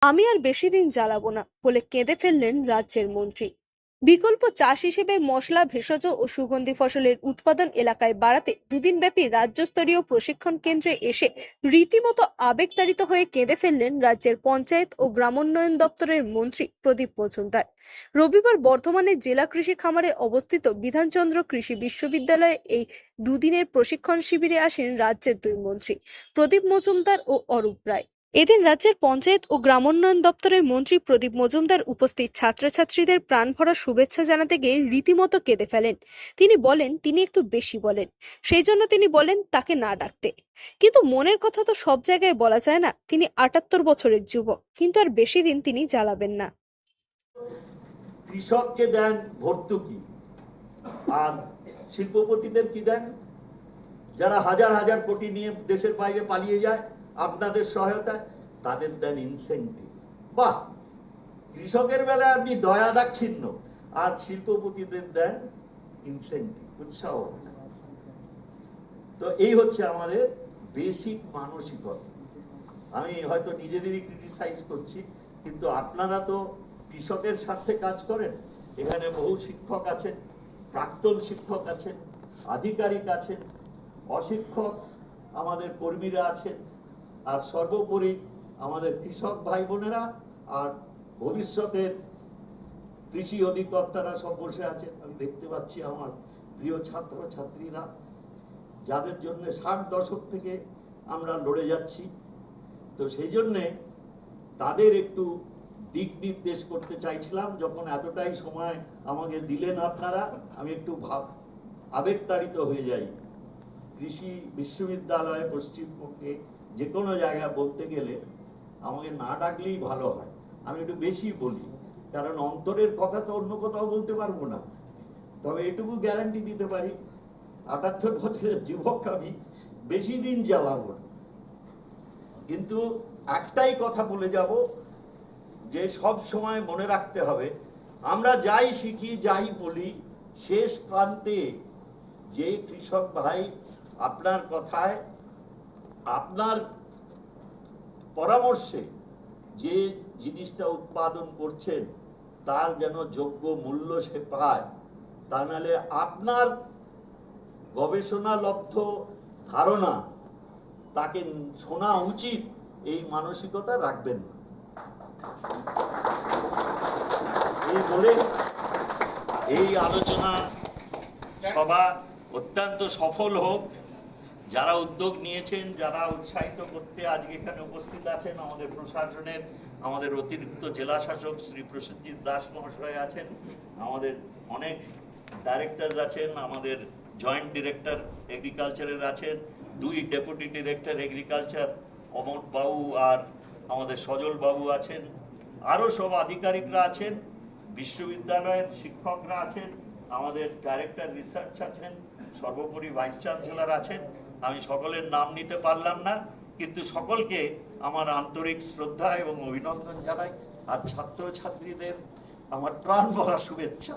আমি আর বেশি দিন জ্বালাবো না বলে কেঁদে ফেললেন রাজ্যের মন্ত্রী। বিকল্প চাষ হিসেবে মশলা, ভেষজ ও সুগন্ধি ফসলের উৎপাদন এলাকায় বাড়াতে দুদিনব্যাপী রাজ্যস্তরীয় প্রশিক্ষণ কেন্দ্রে এসে রীতিমতো আবেগতাড়িত হয়ে কেঁদে ফেললেন রাজ্যের পঞ্চায়েত ও গ্রামোন্নয়ন দপ্তরের মন্ত্রী প্রদীপ মজুমদার। রবিবার বর্ধমানের জেলা কৃষি খামারে অবস্থিত বিধানচন্দ্র কৃষি বিশ্ববিদ্যালয়ে এই দুদিনের প্রশিক্ষণ শিবিরে আসেন রাজ্যের দুই মন্ত্রী প্রদীপ মজুমদার ও অরূপ রায়। এদিন রাজ্যের পঞ্চায়েত ও গ্রামোন্নয়ন দপ্তরের মন্ত্রী প্রদীপ মজুমদার উপস্থিত ছাত্রছাত্রীদের প্রাণভরা শুভেচ্ছা জানাতে গিয়ে রীতিমতো কেঁদে ফেলেন। তিনি বলেন তিনি একটু বেশি বলেন, সেই জন্য তিনি বলেন তাকে না ডাকতে। কিন্তু মনের কথা তো সব জায়গায় বলা যায় না। তিনি ৭৮ বছরের যুবক, কিন্তু আর বেশি দিন তিনি জ্বালাবেন না। কৃষককে দেন ভর্তুকি, আর শিল্পপতিদের কি দেন? যারা হাজার হাজার কোটি নিয়ে দেশের বাইরে পালিয়ে যায় আপনাদের সহায়তায়, তাদের দেন ইনসেন্টিভ। বাহ, কৃষকের বেলায় আপনি দয়া দাক্ষিণ্য, আর শিল্পপতিদের দেন ইনসেন্টিভ, উৎসাহ। তো এই হচ্ছে আমাদের বেসিক মানসিকতা। আমি হয়তো নিজেদেরই ক্রিটিসাইজ করছি, কিন্তু আপনারা তো কৃষকের স্বার্থে কাজ করেন। এখানে বহু শিক্ষক আছেন, প্রাক্তন শিক্ষক আছেন, আধিকারিক আছেন, অশিক্ষক আমাদের কর্মীরা আছেন, আর সর্বোপরি আমাদের কৃষক ভাই বোনেরা আর ভবিষ্যতের কৃষি অধিকর্তারা সব বসে আছেন। আমি দেখতে পাচ্ছি আমার প্রিয় ছাত্র ছাত্রীরা, যাদের জন্য 60 দশক থেকে আমরা লড়ে যাচ্ছি। তো সেই জন্যে তাদের একটু দিক নির্দেশ করতে চাইছিলাম। যখন এতটাই সময় আমাকে দিলেন আপনারা, আমি একটু আবেগতাড়িত হয়ে যাই। কৃষি বিশ্ববিদ্যালয় পশ্চিমবঙ্গে যে কোনো জায়গায় বলতে গেলে আমাকে না ডাকলেই ভালো হয়। আমি একটু বেশি বলি, কারণ অন্তরের কথা তো অন্য কোথাও বলতে পারবো না। তবে এটুকু গ্যারান্টি দিতে পারি, ৭৮ বছরের যুবক আমি, বেশি দিন জ্বালাবো না। কিন্তু একটাই কথা বলে যাব, যে সব সময় মনে রাখতে হবে, আমরা যাই শিখি যাই বলি, শেষ প্রান্তে যে কৃষক ভাই আপনার কথায়, আপনার পরামর্শে যে জিনিসটা উৎপাদন করছেন তার যেন যোগ্য মূল্য সে পায়। তা নাহলে আপনার গবেষণালব্ধ ধারণা তাকে শোনা উচিত, এই মানসিকতা রাখবেন না। এই বলে এই আলোচনা সভা অত্যন্ত সফল হোক। যারা উদ্যোগ নিয়েছেন, যারা উৎসাহিত করতে আজকে এখানে উপস্থিত আছেন, আমাদের প্রশাসনের, আমাদের অতিরিক্ত জেলা শাসক শ্রী প্রসেনজিৎ দাস মহাশয় আছেন, আমাদের অনেক ডাইরেক্টর আছেন, আমাদের জয়েন্ট ডিরেক্টর এগ্রিকালচারের আছেন, 2 ডেপুটি ডিরেক্টর এগ্রিকালচার অমর বাবু আর আমাদের সজল বাবু আছেন, আরও সব আধিকারিকরা আছেন, বিশ্ববিদ্যালয়ের শিক্ষকরা আছেন, আমাদের ডাইরেক্টর রিসার্চ আছেন, সর্বোপরি ভাইস চ্যান্সেলর আছেন। আমি সকলের নাম নিতে পারলাম না, কিন্তু সকলকে আমার আন্তরিক শ্রদ্ধা এবং অভিনন্দন জানাই। আর ছাত্রছাত্রীদের আমার প্রাণ ভরা শুভেচ্ছা।